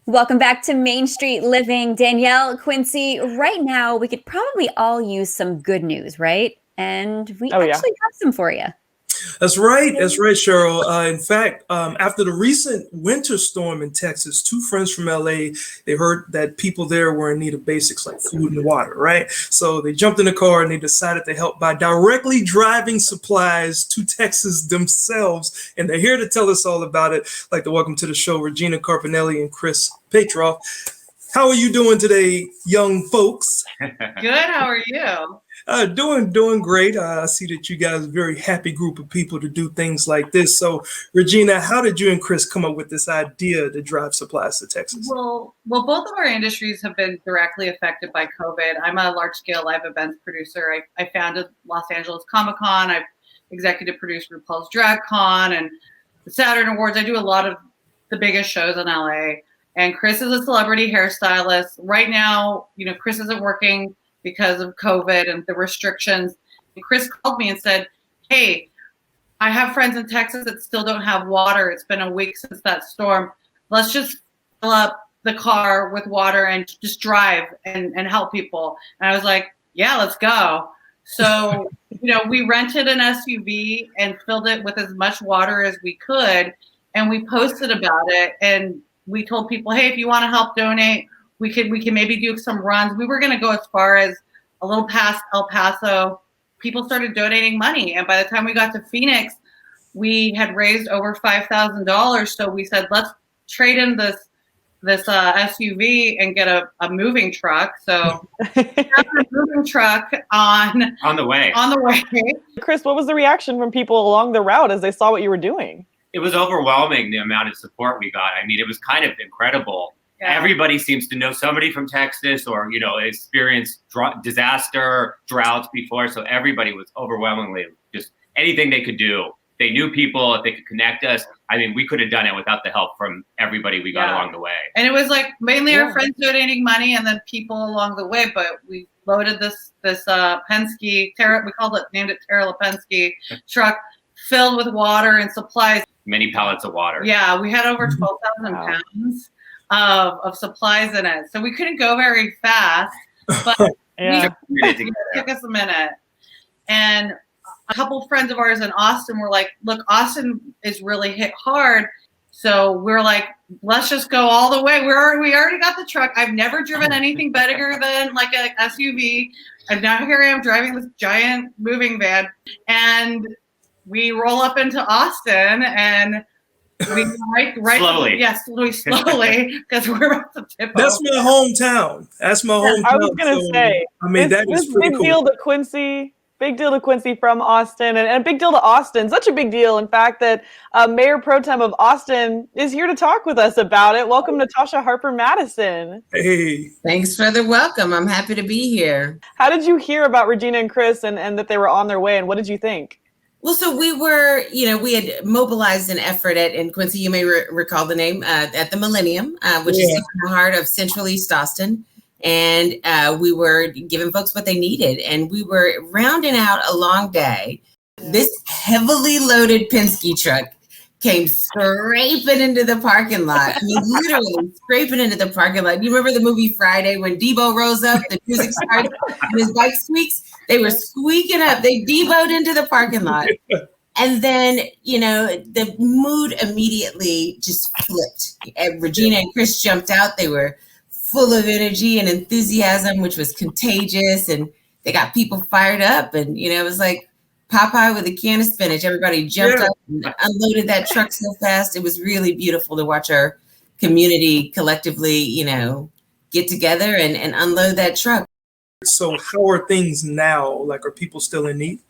Welcome back to Main Street Living. Danielle, Quincy, right now we could probably all use some good news, right? And we actually have some for you. That's right. That's right, Cheryl. In fact, after the recent winter storm in Texas, two friends from LA, they heard that people there were in need of basics like food and water, right? So they jumped in the car and they decided to help by directly driving supplies to Texas themselves. And they're here to tell us all about it. I'd like to welcome to the show Regina Carpinelli and Chris Petroff. How are you doing today, young folks? Good. How are you? Doing great. I see that you guys are a very happy group of people to do things like this. So, Regina, how did you and Chris come up with this idea to drive supplies to Texas? Well, both of our industries have been directly affected by COVID. I'm a large-scale live events producer. I founded Los Angeles Comic-Con. I've executive produced RuPaul's Drag Con and the Saturn Awards. I do a lot of the biggest shows in LA. And Chris is a celebrity hairstylist. Right now, Chris isn't working because of COVID and the restrictions. And Chris called me and said, hey, I have friends in Texas that still don't have water. It's been a week since that storm. Let's just fill up the car with water and just drive and help people. And I was like, yeah, let's go. So, we rented an SUV and filled it with as much water as we could. And we posted about it. And we told people, hey, if you want to help donate, we can maybe do some runs. We were going to go as far as a little past El Paso. People started donating money. And by the time we got to Phoenix, we had raised over $5,000. So we said, let's trade in this SUV and get a moving truck. So we have a moving truck on the way. Chris, what was the reaction from people along the route as they saw what you were doing? It was overwhelming, the amount of support we got. I mean, it was kind of incredible. Yeah. Everybody seems to know somebody from Texas or, experienced disaster, droughts before. So everybody was overwhelmingly just anything they could do. They knew people, if they could connect us. I mean, we could have done it without the help from everybody we got along the way. And it was like mainly our friends donating money and then people along the way. But we loaded this Penske, named it Tara Lipinski truck filled with water and supplies. Many pallets of water. Yeah, we had over 12,000 pounds of supplies in it. So we couldn't go very fast, but it took us a minute. And a couple friends of ours in Austin were like, look, Austin is really hit hard. So we're like, let's just go all the way. We already got the truck. I've never driven anything better than like an SUV. And now here I am driving this giant moving van. And we roll up into Austin and we slowly. Yes, slowly because we're about to tip over. That's my hometown. I was gonna say. I mean, that is pretty big cool. Big deal to Quincy from Austin, and a big deal to Austin. Such a big deal, in fact, that Mayor Pro-Tem of Austin is here to talk with us about it. Welcome, Natasha Harper-Madison. Hey. Thanks for the welcome. I'm happy to be here. How did you hear about Regina and Chris and that they were on their way, and what did you think? Well, so we were, we had mobilized an effort and Quincy, you may recall the name, at the Millennium, which is in the heart of Central East Austin. And we were giving folks what they needed. And we were rounding out a long day. This heavily loaded Penske truck came scraping into the parking lot. I mean, literally scraping into the parking lot. You remember the movie Friday when Debo rose up, the music started, and his bike squeaks? They were squeaking up. They Debo'd into the parking lot. And then, the mood immediately just flipped. And Regina and Chris jumped out. They were full of energy and enthusiasm, which was contagious. And they got people fired up. And, it was like Popeye with a can of spinach. Everybody jumped up and unloaded that truck so fast. It was really beautiful to watch our community collectively, get together and unload that truck. So how are things now? Like, are people still in need?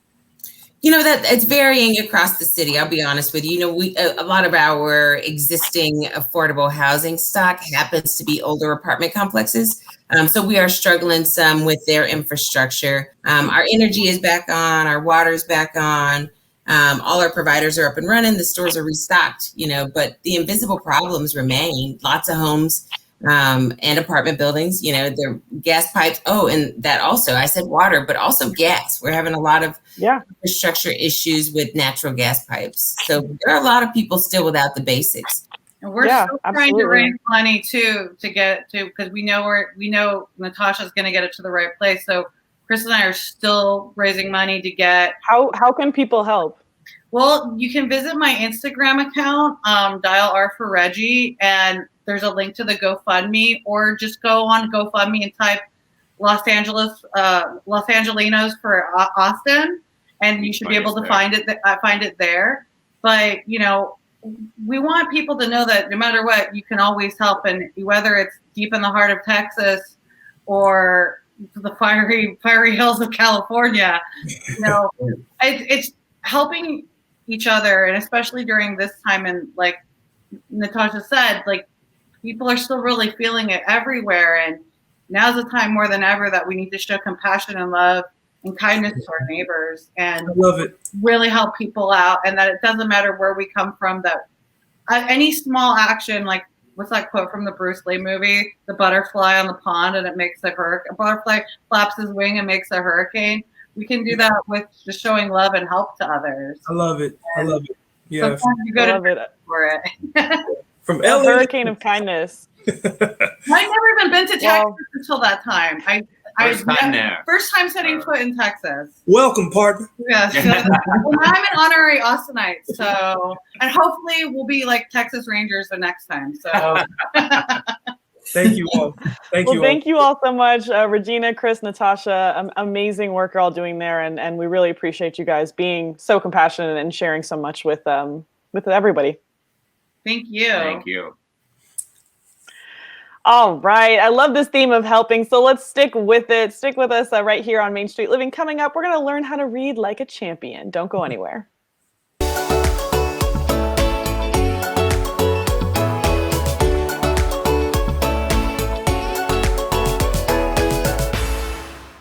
That it's varying across the city. I'll be honest with you. A lot of our existing affordable housing stock happens to be older apartment complexes. So we are struggling some with their infrastructure. Our energy is back on, our water is back on. All our providers are up and running. The stores are restocked, but the invisible problems remain. Lots of homes and apartment buildings, their gas pipes. Oh, and that also, I said water, but also gas. We're having a lot of infrastructure issues with natural gas pipes. So there are a lot of people still without the basics. And we're still trying to raise money too to get to, because we know Natasha's going to get it to the right place. So Chris and I are still raising money to get. How can people help? Well, you can visit my Instagram account, dial R for Reggie, and there's a link to the GoFundMe, or just go on GoFundMe and type Los Angelinos for Austin, and you should be able to find it there. But we want people to know that no matter what, you can always help, and whether it's deep in the heart of Texas or the fiery hills of California, it's helping each other, and especially during this time. And like Natasha said, like, people are still really feeling it everywhere, and now's the time more than ever that we need to show compassion and love and kindness to our neighbors, and really help people out. And that it doesn't matter where we come from, that any small action, like what's that quote from the Bruce Lee movie, the butterfly on the pond and it makes a hurricane, a butterfly flaps his wing and makes a hurricane. We can do that with just showing love and help to others. I love it. Yeah. Sometimes you go to for it. From a LA. hurricane of kindness. I've never even been to Texas until that time. First time setting foot in Texas. Welcome, partner. Yes. Well, now I'm an honorary Austinite, and hopefully we'll be like Texas Rangers the next time. So. Thank you all. Thank you all so much, Regina, Chris, Natasha. Amazing work you're all doing there, and we really appreciate you guys being so compassionate and sharing so much with everybody. Thank you. Thank you. All right. I love this theme of helping, so let's stick with it. Stick with us right here on Main Street Living. Coming up, we're going to learn how to read like a champion. Don't go anywhere.